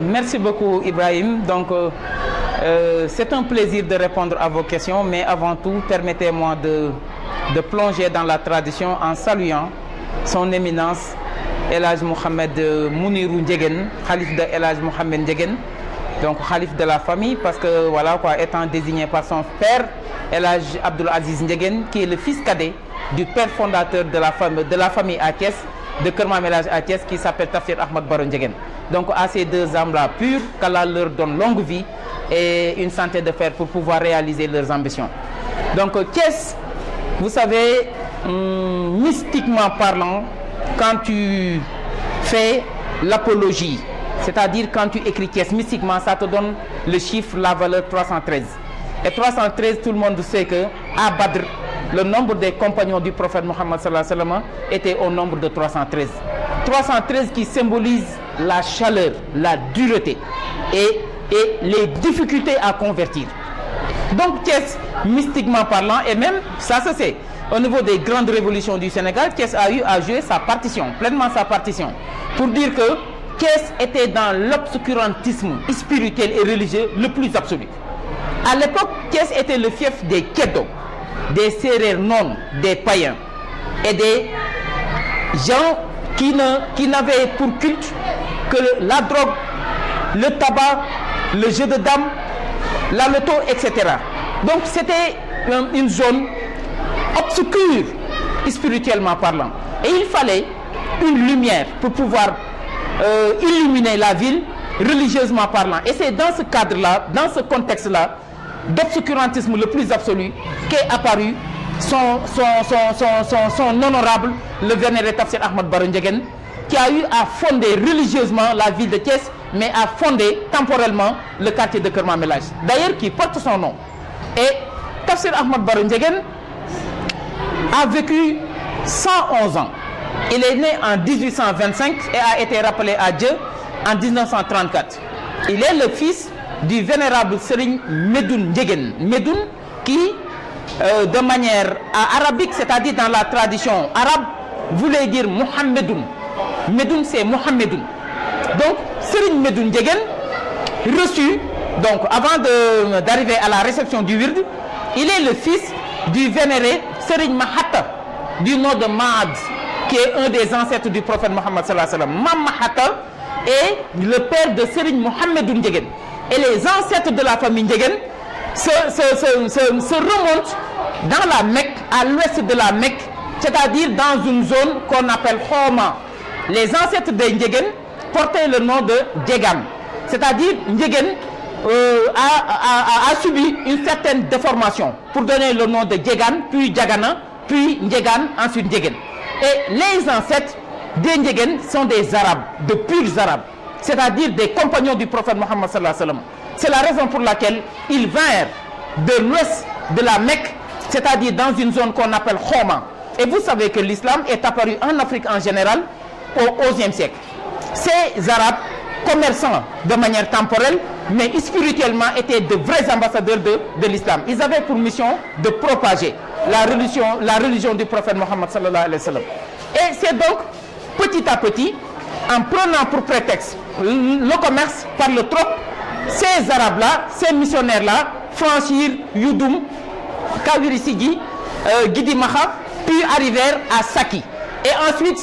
Merci beaucoup Ibrahim. Donc c'est un plaisir de répondre à vos questions, mais avant tout, permettez-moi de plonger dans la tradition en saluant son éminence El Hadj Mohamed Mounirou Ndiéguène, Khalif de El Hadj Mohamed Ndiéguène, donc Khalif de la famille, parce que voilà quoi, étant désigné par son père El Hadj Abdoul Aziz Ndiéguène, qui est le fils cadet du père fondateur de la famille à Thiès, de Kër Mame El Hadj à Thiès, qui s'appelle Tafsir Ahmad Baro Ndiéguène. Donc à ces deux âmes-là pures, qu'Allah leur donne longue vie et une santé de fer pour pouvoir réaliser leurs ambitions. Donc Thiès, vous savez, mystiquement parlant, quand tu fais l'apologie, c'est-à-dire quand tu écris Thiès, mystiquement, ça te donne le chiffre, la valeur 313. Et 313, tout le monde sait que à Badr, le nombre des compagnons du prophète Mohammed sallallahu alayhi wa sallam était au nombre de 313. 313 qui symbolise la chaleur, la dureté et les difficultés à convertir. Donc Thiès, mystiquement parlant, et même ça se sait, au niveau des grandes révolutions du Sénégal, Thiès a eu à jouer sa partition, pleinement sa partition, pour dire que Thiès était dans l'obscurantisme spirituel et religieux le plus absolu. À l'époque, Thiès était le fief des Kédo, des Sérères non, des païens et des gens qui n'avaient pour culte que la drogue, le tabac, le jeu de dames, la loto, etc. Donc c'était une zone obscure spirituellement parlant. Et il fallait une lumière pour pouvoir illuminer la ville religieusement parlant. Et c'est dans ce cadre-là, dans ce contexte-là, d'obscurantisme le plus absolu, qu'est apparu son honorable, le vénéré Tafsir Ahmad Baro Ndiéguène, qui a eu à fonder religieusement la ville de Thiès, mais a fondé temporellement le quartier de Kër Mame El Hadj, d'ailleurs qui porte son nom. Et Tafsir Ahmad Baro Ndiéguène a vécu 111 ans. Il est né en 1825 et a été rappelé à Dieu en 1934. Il est le fils du vénérable Serigne Medoun Ndiéguène. Medoun qui, de manière arabique, c'est-à-dire dans la tradition arabe, voulait dire Mohamedoun. Medoun, c'est Mohamedoun. Donc, Serigne Medoun Ndiéguène, reçu, donc avant d'arriver à la réception du wird, il est le fils du vénéré Serigne Mahatta, du nom de Mahad, qui est un des ancêtres du prophète Mohammed sallallahu alayhi wa sallam. Mam Mahatta est le père de Serigne Mohamedoun Ndiéguène. Et les ancêtres de la famille Ndiéguène se remontent dans la Mecque, à l'ouest de la Mecque, c'est-à-dire dans une zone qu'on appelle Khoma. Les ancêtres de Ndiéguène portaient le nom de Djegam, c'est-à-dire Ndiéguène a subi une certaine déformation pour donner le nom de Djegan, puis Djagana, puis Ndjegan, ensuite Ndiéguène. Et les ancêtres des Ndiéguène sont des Arabes, de purs Arabes, c'est-à-dire des compagnons du prophète Mohammed sallallahu alayhi wa sallam. C'est la raison pour laquelle ils vinrent de l'ouest de la Mecque, c'est-à-dire dans une zone qu'on appelle Khoma. Et vous savez que l'islam est apparu en Afrique en général au XIe siècle. Ces Arabes, commerçants de manière temporelle, mais spirituellement étaient de vrais ambassadeurs de l'islam. Ils avaient pour mission de propager la religion du prophète Mohammed sallallahu alayhi wa sallam. Et c'est donc petit à petit, en prenant pour prétexte le commerce par le troc, ces Arabes-là, ces missionnaires-là, franchirent Yudum, Kawiri Sigi, Gidi Maha, puis arrivèrent à Saki. Et ensuite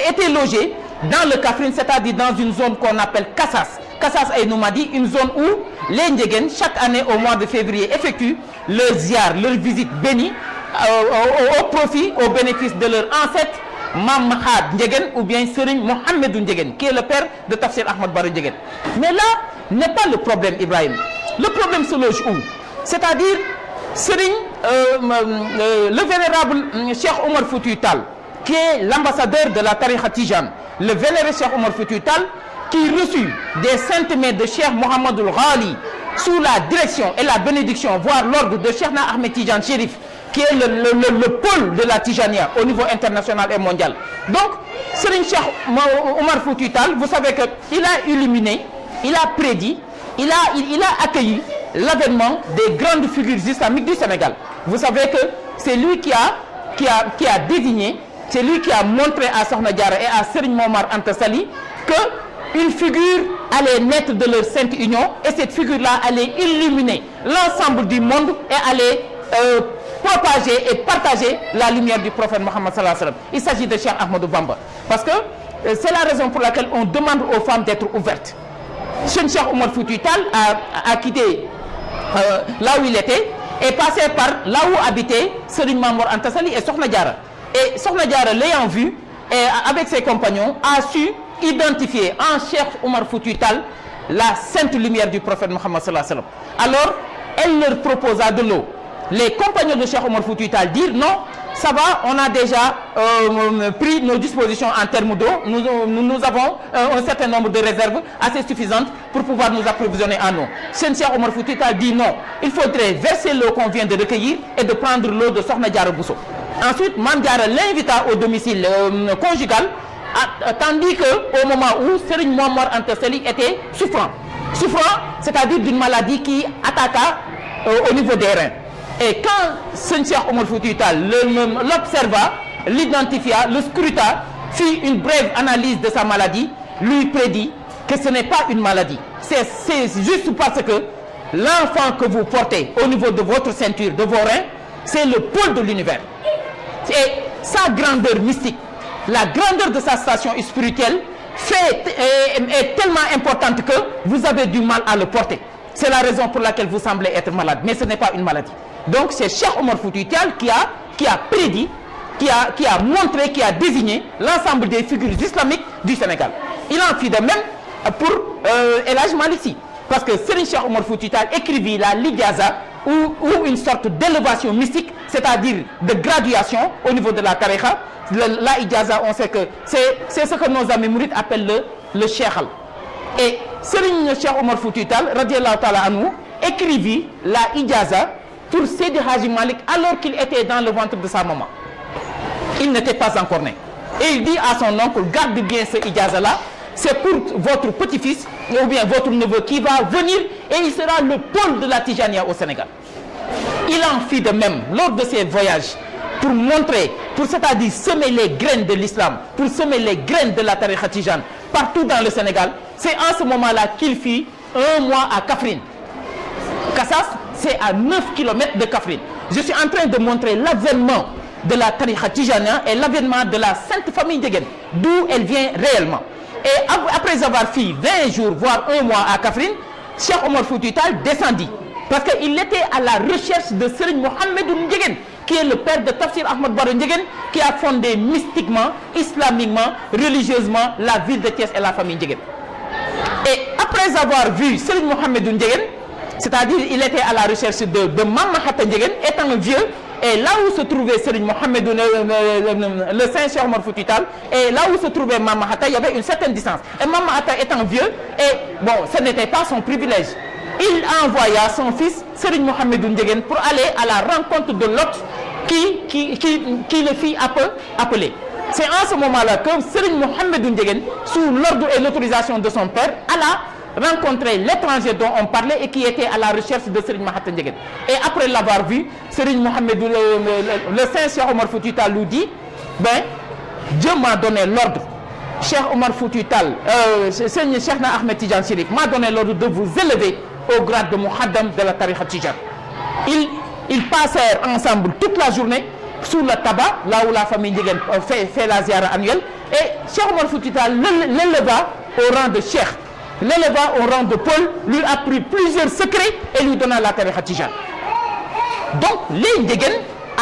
étaient logés dans le Kaffrine, c'est-à-dire dans une zone qu'on appelle Kassas. Kassas et Noumadi, une zone où les Ndiéguène, chaque année au mois de février, effectuent leur ziar, leur visite bénie, au profit, au bénéfice de leur ancêtre, Mam Mahad Ndiéguène ou bien Serigne Mohamedoun Ndiéguène, qui est le père de Tafsir Ahmad Baro Ndiéguène. Mais là n'est pas le problème, Ibrahim. Le problème se loge où? C'est-à-dire Serigne, le vénérable Cheikh Omar Foutiyou Tall, qui est l'ambassadeur de la Tariqa Tijane, le vénéré Cheikh Omar Foutiyou Tall, qui reçut des saintes mains de Cheikh Mohamedou Ghali sous la direction et la bénédiction, voire l'ordre de Cheikh Ahmed Tidiane Chérif, qui est le pôle de la Tijania au niveau international et mondial. Donc, Serigne Cheikh Omar Foutiyou Tall, vous savez qu'il a illuminé, il a prédit, il a accueilli l'avènement des grandes figures islamiques du Sénégal. Vous savez que c'est lui qui a désigné, c'est lui qui a montré à Sokhna Diarra et à Serigne Momar Anta Sali que une figure allait naître de leur sainte union et cette figure-là allait illuminer l'ensemble du monde et allait propager et partager la lumière du prophète Mohammed sallallahu alayhi wa sallam. Il s'agit de Cheikh Ahmadou Bamba. Parce que c'est la raison pour laquelle on demande aux femmes d'être ouvertes. Cheikh Omar Foutiyou Tall a quitté là où il était et passé par là où habitait Serigne Mame Anta Sali et Sokhna Diarra. Et Sokhna Diarra, l'ayant vu, et avec ses compagnons, a su identifier en Cheikh Omar Foutiyou Tall la sainte lumière du prophète Mohammed sallallahu alayhi wa sallam. Alors, elle leur proposa de l'eau. Les compagnons de Cheikh Omar Foutiyou Tall dirent non, ça va, on a déjà pris nos dispositions en termes d'eau. Nous avons un certain nombre de réserves assez suffisantes pour pouvoir nous approvisionner en eau. Cheikh Omar Foutiyou Tall dit non, il faudrait verser l'eau qu'on vient de recueillir et de prendre l'eau de Sokhna Diarra Bousso. Ensuite, Mame Diarra l'invita au domicile conjugal, tandis qu'au moment où Serigne Mame Anta Sali était souffrant, c'est-à-dire d'une maladie qui attaqua au niveau des reins. Et quand Cheikh Omar Foutiyou Tall l'observa, l'identifia, le scruta, fit une brève analyse de sa maladie, lui prédit que ce n'est pas une maladie. C'est juste parce que l'enfant que vous portez au niveau de votre ceinture, de vos reins, c'est le pôle de l'univers. Et sa grandeur mystique, la grandeur de sa station spirituelle est tellement importante que vous avez du mal à le porter. C'est la raison pour laquelle vous semblez être malade, mais ce n'est pas une maladie. Donc c'est Cheikh Omar Foutiyou Tall qui a prédit, qui a montré, qui a désigné l'ensemble des figures islamiques du Sénégal. Il en fit de même pour El Hadj Malick Sy, parce que Serigne Cheikh Omar Foutiyou Tall écrivit la Lijaza ou une sorte d'élévation mystique, c'est-à-dire de graduation au niveau de la tariqa. La Ijaza, on sait que c'est ce que nos amis mourides appellent le Cheikhal. Et Serigne Cheikh Omar Foutiyou Tall, radiallahu ta'ala anhu, écrivit la Ijaza pour Seydi Hadji Malick alors qu'il était dans le ventre de sa maman. Il n'était pas encore né. Et il dit à son oncle, garde bien ce Ijaza-là, c'est pour votre petit-fils ou bien votre neveu qui va venir et il sera le pôle de la Tijania au Sénégal. Il en fit de même lors de ses voyages pour montrer, c'est-à-dire semer les graines de l'islam, pour semer les graines de la tariqa tijane partout dans le Sénégal. C'est en ce moment-là qu'il fit un mois à Kaffrine. Kassas, c'est à 9 km de Kaffrine. Je suis en train de montrer l'avènement de la tariqa tijana et l'avènement de la Sainte Famille Ndiéguène, d'où elle vient réellement. Et après avoir fait 20 jours, voire un mois à Kaffrine, Cheikh Omar Foutiyou Tall descendit. Parce qu'il était à la recherche de Serigne Mohamedou Ndiéguène, qui est le père de Tafsir Ahmad Baro Ndiéguène, qui a fondé mystiquement, islamiquement, religieusement la ville de Thiès et la famille Ndiéguène. Et après avoir vu Serigne Mohamedou Ndiéguène, c'est-à-dire il était à la recherche de Mame Hatta Ndiéguène, étant vieux, et là où se trouvait Serigne Mohamedou, le saint Cheikh Omar Foutiyou Tall, et là où se trouvait Mame Hatta, il y avait une certaine distance. Et Mame Hatta étant vieux, et bon, ce n'était pas son privilège. Il envoya son fils Serigne Mohamedou Ndiéguène pour aller à la rencontre de l'hôte qui le fit appeler. C'est en ce moment-là que Serigne Mohamedou Ndiéguène, sous l'ordre et l'autorisation de son père, alla rencontrer l'étranger dont on parlait et qui était à la recherche de Serigne Mahatta Ndiéguène. Et après l'avoir vu, Serigne Mohamedou, le saint Cheikh Omar Foutiyou Tall lui dit, ben, Dieu m'a donné l'ordre. Cheikh Omar Foutiyou Tall, Serigne Cheikh Ahmed Tidiane Chérif m'a donné l'ordre de vous élever au grade de Muhaddam de la tariqa tijane. Ils passèrent ensemble toute la journée sous le tabac, là où la famille Ndiéguène fait la ziara annuelle, et Cheikh Omar Foutiyou Tall l'éleva au rang de cheikh, l'éleva au rang de Paul, lui apprit plusieurs secrets et lui donna la tariqa tijane. Donc les Ndiéguène,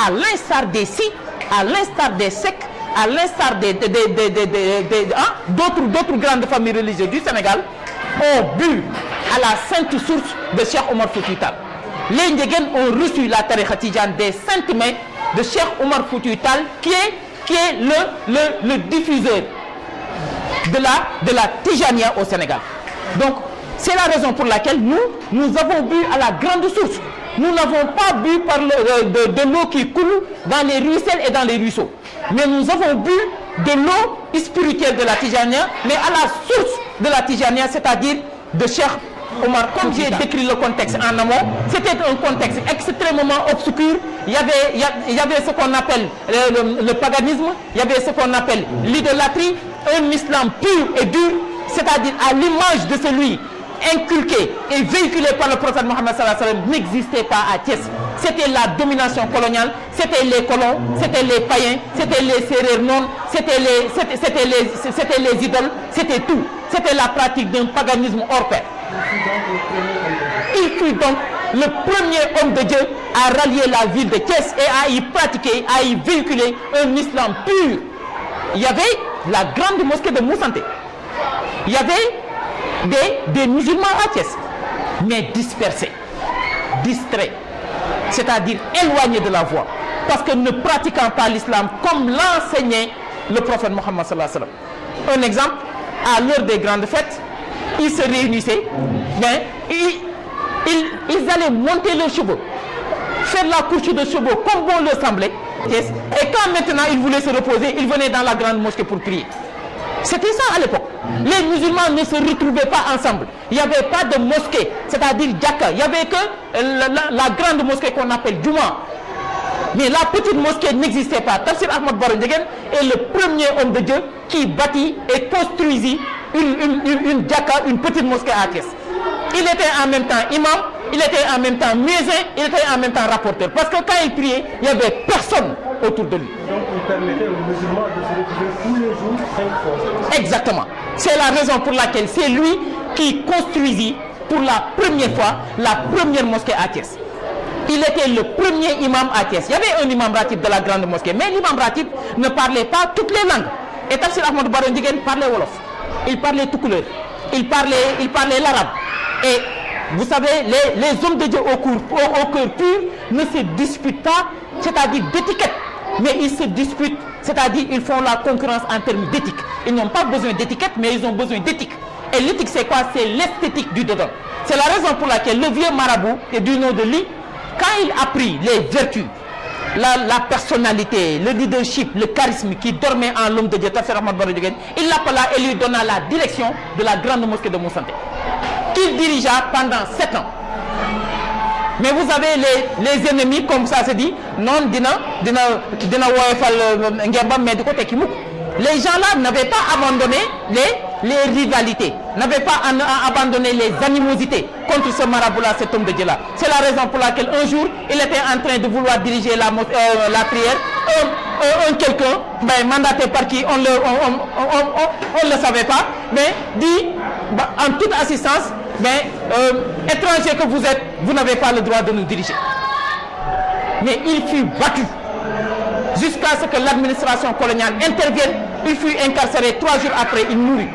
à l'instar des Si, à l'instar des Seck, à l'instar d'autres grandes familles religieuses du Sénégal, ont bu à la sainte source de Cheikh Omar Foutiyou Tall. Les Ndiéguène ont reçu la tariqa tijane des saintes mains de Cheikh Omar Foutiyou Tall, qui est le diffuseur de la tijania au Sénégal. Donc c'est la raison pour laquelle nous avons bu à la grande source. Nous n'avons pas bu par de l'eau qui coule dans les ruisseaux et dans les ruisseaux, mais nous avons bu de l'eau spirituelle de la tijania, mais à la source de la tijania, c'est-à-dire de Cheikh Omar. Comme j'ai décrit le contexte en amont, c'était un contexte extrêmement obscur. Il y avait ce qu'on appelle le paganisme, il y avait ce qu'on appelle l'idolâtrie, un islam pur et dur. c'est-à-dire à l'image de celui inculqué et véhiculé par le prophète Mohammed sallallahu alayhi wa sallam, n'existait pas à Thiès. C'était la domination coloniale, c'était les colons, c'était les païens, c'était les Sérères non, c'était les idoles, c'était tout. C'était la pratique d'un paganisme hors pair. Il fut donc le premier homme de Dieu à rallier la ville de Thiès et à y pratiquer, à y véhiculer un islam pur. Il y avait la grande mosquée de Moussanté. Il y avait des musulmans à Thiès, mais dispersés, distraits, c'est-à-dire éloignés de la voie, parce que ne pratiquant pas l'islam comme l'enseignait le prophète Mohammed sallallahu alayhi wa sallam. Un exemple, à l'heure des grandes fêtes, ils se réunissaient, mais ils allaient monter leurs chevaux, faire la couche de chevaux comme bon leur semblait, et quand maintenant ils voulaient se reposer, ils venaient dans la grande mosquée pour prier. C'était ça à l'époque. Les musulmans ne se retrouvaient pas ensemble. Il n'y avait pas de mosquée, c'est-à-dire Djaka. Il n'y avait que la grande mosquée qu'on appelle Juma. Mais la petite mosquée n'existait pas. Tafsir Ahmad Baro Ndiéguène est le premier homme de Dieu qui bâtit et construisit une Djaka, une petite mosquée à Thiès. Il était en même temps imam, il était en même temps muezzin, il était en même temps rapporteur. Parce que quand il priait, il n'y avait personne autour de lui. Donc il permettait aux musulmans de se retrouver tous les jours 5 fois. Exactement. C'est la raison pour laquelle c'est lui qui construisit pour la première fois la première mosquée à Thiès. Il était le premier imam à Thiès. Il y avait un imam ratib de la grande mosquée, mais l'imam ratib ne parlait pas toutes les langues. Et Tafsir Ahmad Baro Ndiéguène parlait wolof, il parlait tout couleur, il parlait l'arabe. Et vous savez, les hommes de Dieu au cœur pur ne se disputent pas, c'est-à-dire d'étiquette, mais ils se disputent, c'est-à-dire ils font la concurrence en termes d'éthique. Ils n'ont pas besoin d'étiquette, mais ils ont besoin d'éthique. Et l'éthique, c'est quoi? C'est l'esthétique du dedans. C'est la raison pour laquelle le vieux marabout, et du nom de Li, quand il a pris les vertus, la personnalité, le leadership, le charisme qui dormait en l'homme de Dieu, Tafsir Ahmad Baro Ndiéguène, il l'appela et lui donna la direction de la grande mosquée de Moussanté, qu'il dirigea pendant 7 ans. Mais vous avez les ennemis, comme ça se dit, non, les gens là n'avaient pas abandonné les rivalités, n'avaient pas abandonné les animosités contre ce marabout-là, cet homme de Dieu-là. C'est la raison pour laquelle un jour, il était en train de vouloir diriger la prière. Un quelqu'un, mandaté par qui on ne le savait pas, mais dit en toute assistance, étranger que vous êtes, vous n'avez pas le droit de nous diriger. Mais il fut battu jusqu'à ce que l'administration coloniale intervienne. Il fut incarcéré, 3 jours après, il mourut.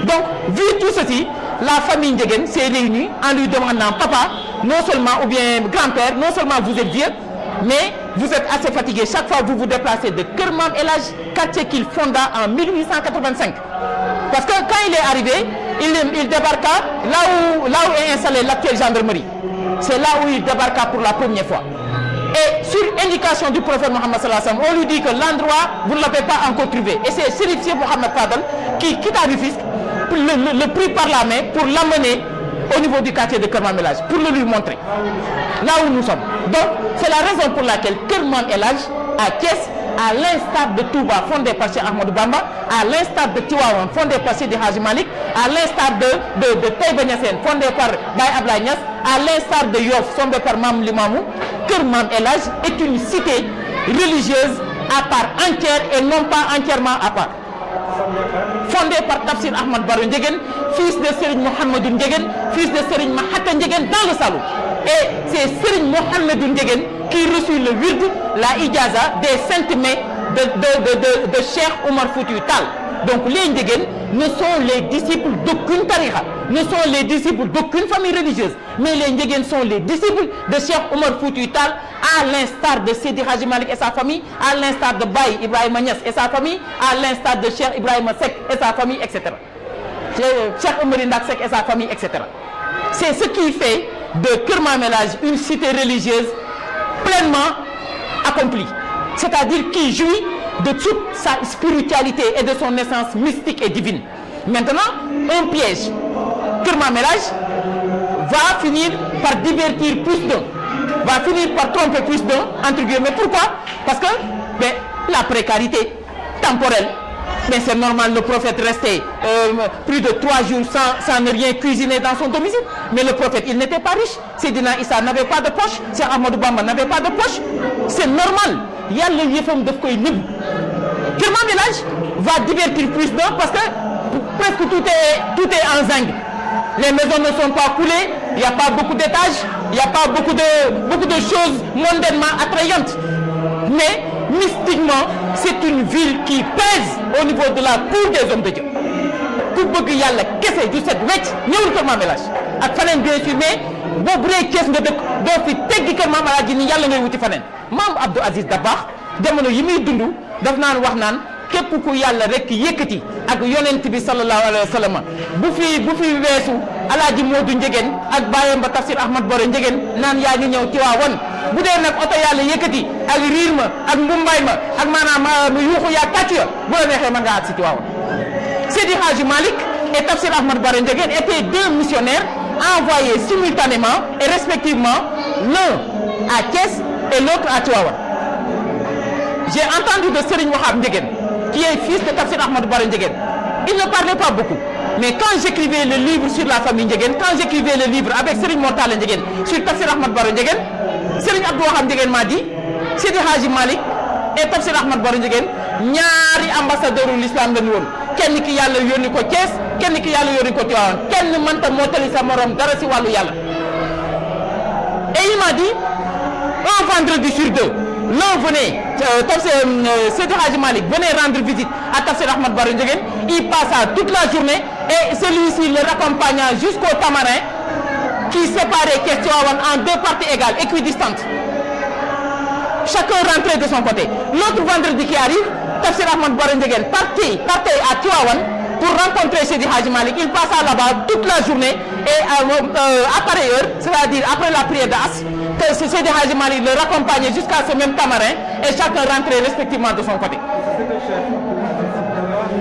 Donc, vu tout ceci, la famille Ndiéguène s'est réunie en lui demandant: papa, non seulement, ou bien grand-père, non seulement vous êtes vieux, mais vous êtes assez fatigué. Chaque fois vous vous déplacez de Keur Mam El Hadj, quartier qu'il fonda en 1885. Parce que quand il est arrivé, il débarqua là où est installée l'actuelle gendarmerie. C'est là où il débarqua pour la première fois. Et sur indication du prophète Mohammed sallallahu alayhi wa sallam, on lui dit que l'endroit, vous ne l'avez pas encore trouvé. Et c'est Chérif Mohamed Fadel qui quitta Rufisque, le prit par la main pour l'amener au niveau du quartier de Keur Mam El Hadj, pour le lui montrer là où nous sommes. Donc c'est la raison pour laquelle Keur Mam El Hadj à Thiès, à l'instar de Touba fondé par Cheikh Ahmadou Bamba, à l'instar de Tivaouane fondé par Seydi Hadji Malick, à l'instar de Taïba Niassène fondé par Baye Ablaye Niass, à l'instar de Yoff fondé par Mam Limamou, Keur Mam El Hadj est une cité religieuse à part entière et non pas entièrement à part. Fondé par Tafsir Ahmad Baro Ndiéguène, fils de Serigne Mohamedou Ndiéguène, fils de Serigne Mahata Ndiéguène dans le Saloum. Et c'est Serigne Mohamedou Ndiéguène qui reçut le wird, la ijaza des saintes mains de Cheikh Omar Foutiyou Tall. Donc les Ndiéguène ne sont les disciples d'aucune tariqa, ne sont les disciples d'aucune famille religieuse, mais les Ndiéguène sont les disciples de Cheikh Omar Foutiyou Tall, à l'instar de Seydi Hadji Malick et sa famille, à l'instar de Baye Ibrahima Niass et sa famille, à l'instar de Cheikh Ibrahima Seck et sa famille, etc. Cheikh Omari Ndak Seck et sa famille, etc. C'est ce qui fait de Keur Mam El Hadj une cité religieuse pleinement accomplie, c'est-à-dire qui jouit de toute sa spiritualité et de son essence mystique et divine. Maintenant, un piège. Keur Mam El Hadj va finir par divertir plus d'un, va finir par tromper plus d'un, entre guillemets. Pourquoi? Parce que la précarité temporelle, Mais c'est normal, le prophète restait plus de 3 jours sans ne rien cuisiner dans son domicile. Mais le prophète, il n'était pas riche. Seydina Issa n'avait pas de poche. Cheikh Ahmadou Bamba n'avait pas de poche. C'est normal. Yalla yefam daf koy neub. Keur Mame El Hadj va divertir plus d'un parce que presque tout est en zinc. Les maisons ne sont pas coulées, il n'y a pas beaucoup d'étages, il n'y a pas beaucoup de choses mondainement attrayantes. Mais mystiquement, c'est une ville qui pèse au niveau de la cour des hommes de Dieu. Ku bëgg Yàlla kese du set wecc ñëwul Kër Mame El Hadj ak faneen bien sûr mais boo bu dee Thiès nga dëkk doo fi teggi Kër Mame El Hadj ni Yàlla ngay wuti faneen. Maam Abdou Aziz Dabakh jamono yi muy dund daf naan wax naan képp ku Yàlla rek yëkkati ak yonent bi sallallahu alayhi wa sallam bu fi weesu Alaaji Moodu Njegeen ak baayam ba Tafsir Ahmad Boro Njegeen naan yaa ngi ñëw Tiwaawan bu dee nag oto Yàlla yëkkati ak riir ma ak mbumbaay ma ak maanaam yuuxu yaa tàcc ya bu la neexee mën ngaa at si Tiwaawan. Seydi Hadji Malick et Tafsir Ahmad Boro Njegeen étaient deux missionnaires envoyés simultanément et respectivement l'un à Thiès et l'autre à Tiwaawan. J'ai entendu de Serigne Wahab Njegeen qui est fils de Tafsir Ahmad Boro Njegeen. Il ne parlait pas beaucoup. Mais quand j'écrivais le livre sur la famille Njegeen, quand j'écrivais le livre avec Serigne Mortala Njegeen sur Tafsir Ahmad Boro Njegeen, Serigne Abdou Wahab Njegeen m'a dit, Seydi Hadji Malick et Tafsir Ahmad Boro Njegeen ñaari ambassadeur u l'islam lañu woon. Kenn ki Yàlla yónni ko Thiès, kenn ki Yàlla yónni ko Tivaouane. Kenn mënta mottali sa morom dara si wàllu Yàlla. Et il m'a dit, un vendredi sur deux, l'un venait, Seydi Hadji Malick venait rendre visite à Tafsir Ahmad Boro Njegeen, il passa toute la journée et celui-ci le raccompagna jusqu'au Tamarin qui séparait Thiès Tivaouane en deux parties égales, équidistantes. Chacun rentrait de son côté. L'autre vendredi qui arrive, Tafsir Ahmad Boro Njegeen partait à Tivaouane pour rencontrer Seydi Hadji Malick. Il passa là-bas toute la journée et à pareille heure, c'est-à-dire après la prière d'As, que Seydi Hadji Malick le raccompagnait jusqu'à ce même Tamarin et chacun rentrait respectivement de son côté.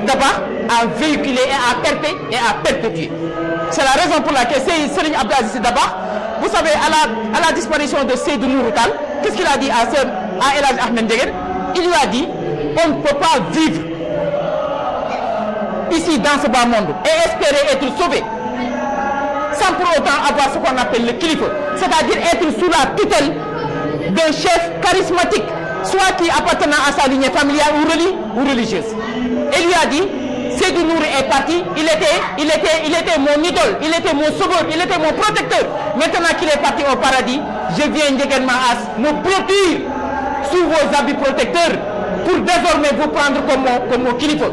D'abord, à véhiculer et à perpétuer. C'est la raison pour laquelle Serigne Abdou Aziz Dabakh, vous savez, à la disparition de Seydou Nourou Tall, qu'est-ce qu'il a dit à El Hadj Ahmed Njegeen? Il lui a dit, on ne peut pas vivre ici dans ce bas monde et espérer être sauvé sans pour autant avoir ce qu'on appelle le kilifa, c'est-à-dire être sous la tutelle d'un chef charismatique, soit qui appartenant à sa lignée familiale ou religieuse. Et lui a dit, Seydou Nourou est parti, il était mon idole, il était mon sauveur, il était mon protecteur. Maintenant qu'il est parti au paradis, je viens Njegeen Maas me blottir sous vos habits protecteurs pour désormais vous prendre comme mon kilifa,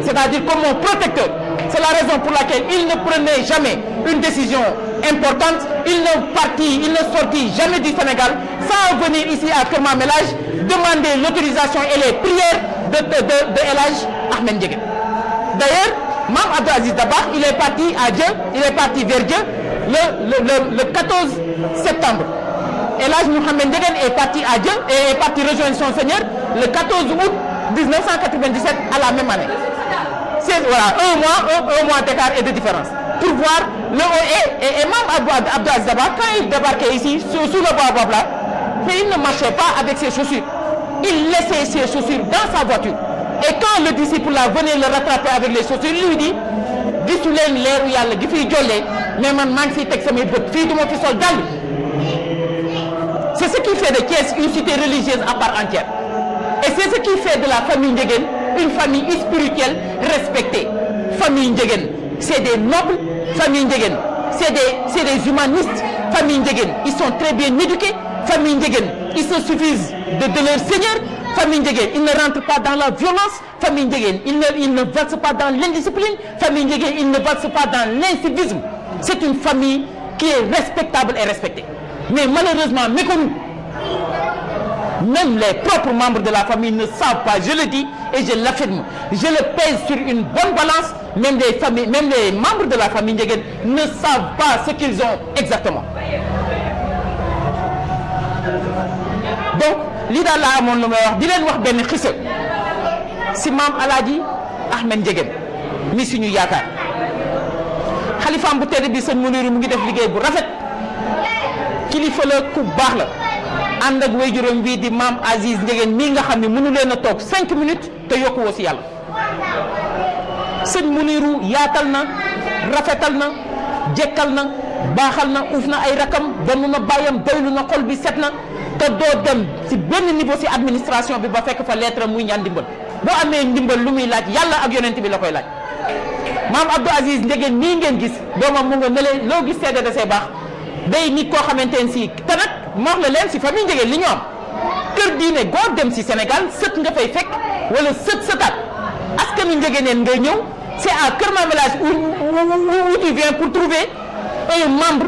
c'est-à-dire comme mon protecteur. C'est la raison pour laquelle il ne prenait jamais une décision importante, il ne sortit jamais du Sénégal sans venir ici à Kër Mame El Hadj demander l'autorisation et les prières de El Hadj Ahmed Njegeen. D'ailleurs, Mame Abdou Aziz Dabakh, il est parti vers Dieu le 14 septembre. El Hadj Mohamed Njegeen est parti à Dieu et est parti rejoindre son Seigneur le 14 août 1997 à la même année. C'est voilà, un mois d'écart et de différence. Pour voir le haut et Mame Abdou Aziz Dabakh, quand il débarquait ici, sous le bois là, mais il ne marchait pas avec ses chaussures. Il laissait ses chaussures dans sa voiture. Et quand le disciple là venait le rattraper avec les chaussures, il lui dit, gisu leen leeru Yàlla gi fiy jollee, mais man maa ngi fiy teg samay bët fii du ma fi sol dàll. C'est ce qui fait de Thiès une cité religieuse à part entière. Et c'est ce qui fait de la famille Njegeen une famille spirituelle respectée. Famille Njegeen, c'est des nobles. Famille Njegeen, c'est des humanistes. Famille Njegeen, ils sont très bien éduqués. Famille Njegeen, ils se suffisent de leur Seigneur. Famille Njegeen, ils ne rentrent pas dans la violence. Famille Njegeen, ils ne versent pas dans l'indiscipline. Famille Njegeen, ils ne versent pas dans l'incivisme. C'est une famille qui est respectable et respectée. Mais malheureusement, méconnue. Même les propres membres de la famille ne savent pas, je le dis et je l'affirme. Je le pèse sur une bonne balance. Même les membres de la famille Njegeen ne savent pas ce qu'ils ont exactement. Donc, lii daal laa amoon lu may wax di leen wax benn xisa si maam Alaaji Ahmed Njegeen mi suñu yaakaar xalifaam bu tedd bi sëñ Muniru mu ngi def liggéey bu rafet kilifa la ku baax la ànd ak waajuram bii di maam Aziz Njegeen mii nga xam ne mënu leen a toog 5 minutes te yokkuwoo si yàlla sëñ Muniru yaatal na rafetal na jekkal na baaxal na uuf na ay rakam donn na bàyyam doylu na xol bi set na te doo dem ci benn niveau ci administration bi ba fekk fa lettre muy ñaan ndimbal boo amee ndimbal lu muy laaj yàlla ak yonent bi la koy laaj. maam Abdou Aziz Ndiéguène nii ngeen gis doomam mu nga nële loo gis seede da see baax day nit koo xamante ne si te nag ma wax la leen si famille Ndiéguène li ñu am kër diine goo dem si Sénégal sët nga fay fekk wala sëtaat askanu Ndiéguène ngay ñëw c'est à Keur Mamélage où tu viens pour trouver un membre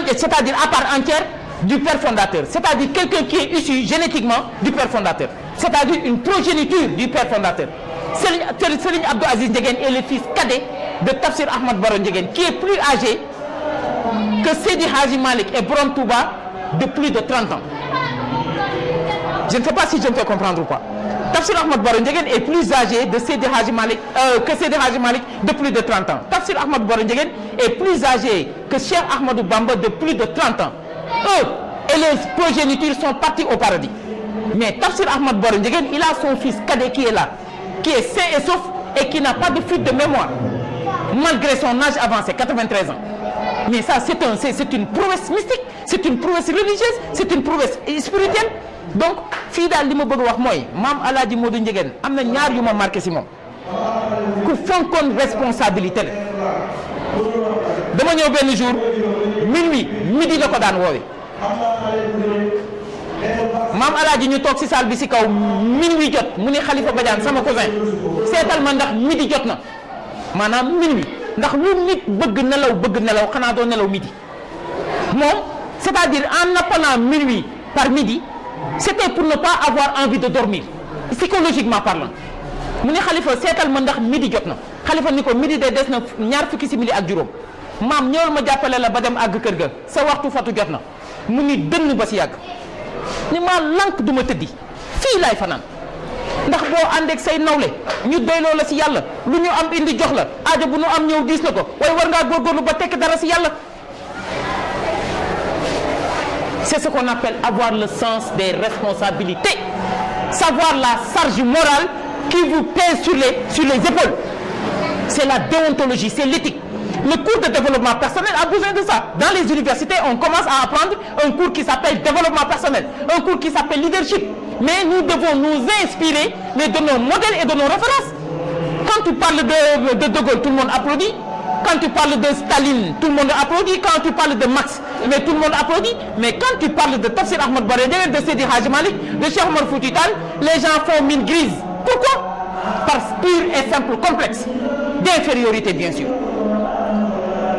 c'est-à-dire à part entière du père fondateur, c'est-à-dire quelqu'un qui est issu génétiquement du père fondateur, c'est-à-dire une progéniture du père fondateur. Serigne Abdou Aziz Ndiéguène est le fils cadet de Tafsir Ahmad Baro Ndiéguène, qui est plus âgé que Seydi Hadji Malick et Borom Touba de plus de 30 ans. Je ne sais pas si je me fais comprendre ou pas. Tafsir Ahmad Baro Ndiéguène est plus âgé de Seydi Hadji Malick que Seydi Hadji Malick de plus de 30 ans. Tafsir Ahmad Baro Ndiéguène est plus âgé que Cheikh Ahmadou Bamba de plus de 30 ans. Eux et leurs progénitures sont partis au paradis. Mais Tafsir Ahmad Baro Ndiéguène, il a son fils cadet qui est là, qui est sain et sauf et qui n'a pas de fuite de mémoire, malgré son âge avancé, 93 ans. Mais ça, c'est une prouesse mystique, c'est une prouesse religieuse, c'est une prouesse spirituelle. Donc, fii daal li ma bëgg wax mooy maam Alaaji Modou Ndiéguène am na ñaar yu ma marqué si moom ku fonkoon responsabilité la. dama ñëw benn jour midi la ko daan woowe maam Alaaji ñu toog si salle bi si kaw minuit jot mu ni Khalifa Badiane sama cousin seetal ma ndax midi jot na maanaam minuit ndax lu nit bëgg nelaw xanaa doo nelaw midi moom c'est-à-dire en appelant minuit par midi c'était pour ne pas avoir envie de dormir psychologiquement parlant mu ni Khalifa seetal ma ndax midi jot na Khalifa ni ko midi de des na ñaar fukki simili ak juróom maam ñëwal ma jàppale la ba dem àgg kër ga sa waxtu fatu jot na mu ni dënn ba si yàgg ni maa lank du ma tëddi fii laay fanaan ndax boo àndeek say nawle ñu doyloo la si yàlla lu ñu am indi jox la aajo bu nu am ñëw diis la ko waaye war ngaa góorgóorlu ba tekk dara si yàlla. C'est ce qu'on appelle avoir le sens des responsabilités, savoir la charge morale qui vous pèse sur les épaules. C'est la déontologie, c'est l'éthique. Le cours de développement personnel a besoin de ça. Dans les universités, on commence à apprendre un cours qui s'appelle développement personnel, un cours qui s'appelle leadership. Mais nous devons nous inspirer de nos modèles et de nos références. Quand tu parles de Gaulle, tout le monde applaudit. Quand tu parles de Staline, tout le monde applaudit. Quand tu parles de Marx, mais tout le monde applaudit. Mais quand tu parles de Tafsir Ahmad Baro Ndiéguène, de Seydi Hadji Malick, de Cheikh Omar Fouti Tall, les gens font mine grise. Pourquoi? Par pur et simple complexe d'infériorité, bien sûr.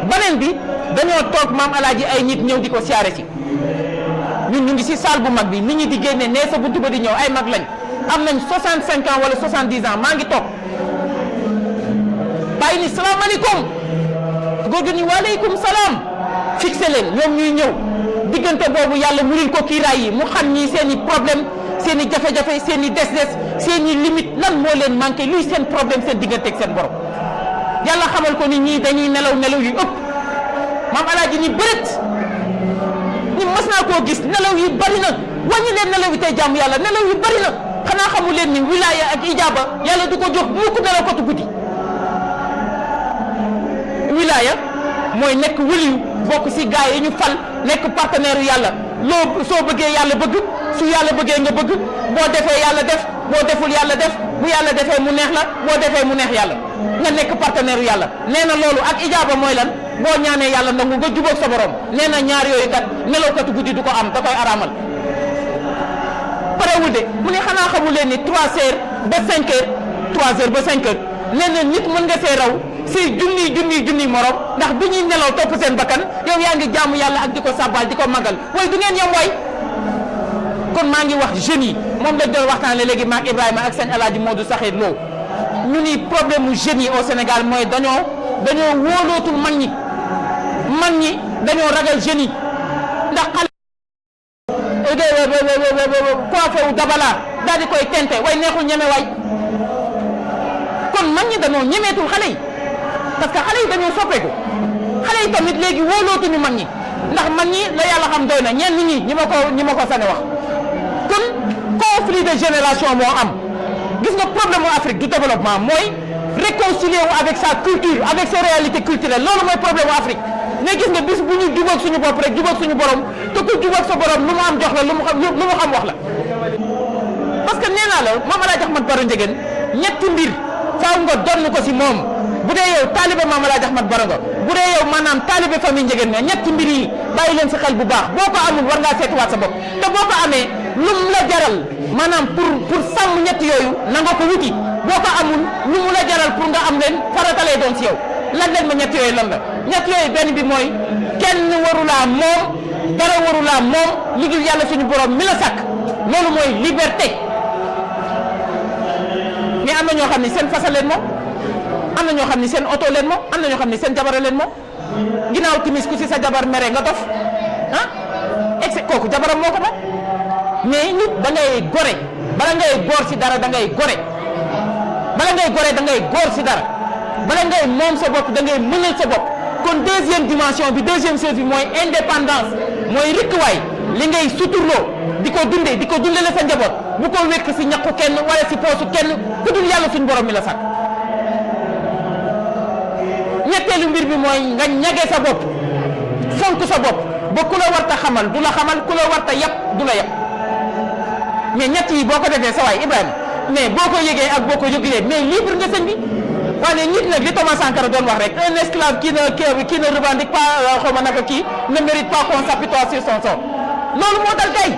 beneen bi dañoo toog maam Alaaji ay nit ñëw di ko siyaare si ñun ñu ngi si salle bu mag bi nit ñi di génne nee sa buntu ba di ñëw ay mag lañ am nañ 65 ans wala 70 ans maa ngi toog bàyyi ni salaamaaleykum góor gi ni waaleykum salaam fixé leen ñoom ñuy ñëw diggante boobu yàlla muril ko kiiraay yi mu xam ni seen i problème seen i jafe-jafe seen i des-des seen i limite lan moo leen manqué luy seen problème seen diggante ak seen borom yàlla xamal ko ni ñii dañuy nelaw yu ëpp maam Alaaji ni bërët ni mas naa koo gis nelaw yi bari na wàññi leen nelaw yi tey jàmm yàlla nelaw yi bari na xanaa xamu leen ni wilaya ak ijaaba yàlla du ko jox mukk nelaw kotu guddi. wilaya mooy nekk wëliyu bokk ci gaay yi ñu fal nekk partenaire yàlla loo soo bëggee yàlla bëgg su yàlla bëggee nga bëgg boo defee yàlla def boo deful yàlla def bu yàlla defee mu neex la boo defee mu neex yàlla nga nekk partenaire yàlla nee na loolu ak ijaaba mooy lan boo ñaanee yàlla nangu nga jubóog sa borom nee na ñaar yooyu kat nelawkatu guddi du ko am da koy araamal. parewul de mu ne xanaa xamu leen ni 3 heures ba 5 heures 3 heures ba 5 heures nee na nit mën nga see raw si junniy morom ndax bi ñuy nelaw topp seen bakkan yow yaa ngi jaamu yàlla ak di ko sàbbaal di ko magal waaye du ngeen yem waay. kon maa ngi wax jeunes yi moom lañ doon waxtaanee léegi maak Ibrahima ak sëñ Alaaji Modou Sakhir Lo ñu ni problème mu jeunes yi au Sénégal mooy dañoo wóolootul mag ñi dañoo ragal jeunes yi ndax xale coiffé wu dabala daal di koy tente way neexul ñeme waay kon mag ñi dañoo ñemeetul xale yi parce que xale yi dañoo soppeeku xale yi tamit léegi wóolootuñu mag ñi ndax mag ñi la yàlla xam doy na ñenn ñi ma ko sane wax kon conflit de génération moo am gis nga problème mu Afrique du développement mooy réconcilier wu avec sa culture avec ses réalités culturelles loolu mooy problème mu Afrique mais gis nga bis bu ñu jubóog suñu bopp rek jubóog suñu borom te ku jubóog sa borom lu mu am jox la lu mu xam wax la parce que nee naa la Mame El Hadji Ahmed Baro Ndiéguène ñetti mbir faaw nga donn ko si moom bu dee yow taalibe Mame El Hadji Ahmed Baro nga bu dee yow maanaam taalibe famille Ndiéguène nga ñetti mbir yi bàyyi leen si xel bu baax boo ko amul war ngaa seetiwaat sa bopp te boo ko amee lum la jaral maanaam pour sàmm ñett yooyu na nga ko wuti boo ko amul lu mu la jaral pour nga am leen faratalee doon si yow lan leen ma ñett yooyu lan la ñett yooyu benn bi mooy kenn warulaa moom dara warulaa moom li dul yàlla suñu borom mi la sàkk loolu mooy liberté mais am na ñoo xam ni seen fasa leen moom am na ñoo xam ni seen oto leen moom am na ñoo xam ni seen jabara leen moom ginnaaw timis ku si sa jabar mere nga dof ah exe kooku jabaram moo ko moom mais nit da ngay gore bala ngay góor si dara da ngay gore bala ngay gore da ngay góor si dara bala ngay moom sa bopp da ngay mënal sa bopp kon deuxième dimension bi deuxième chose bi mooy indépendance mooy rikkuwaay li ngay suturloo di ko dundee la sa njaboot bu ko wékk si ñaqu kenn wala si poosu kenn ku dul yàlla suñu borom mi la sàkk ñetteelu mbir bi mooy nga ñage sa bopp fonk sa bopp ba ku la warta xamal du la xamal ku la warta yàpp du la yàpp mais ñett yi boo ko defee sa waay Ibrahima mais boo ko yëgee ak boo ko yëgulee mais libre nga sëñ bi waaye nit nag li Thomas Sankara doon wax rek un esclave qui ne revendique pas xaw ma naka kii ne mérite pas qu'on s'apitoie sur son sort loolu moo dal tey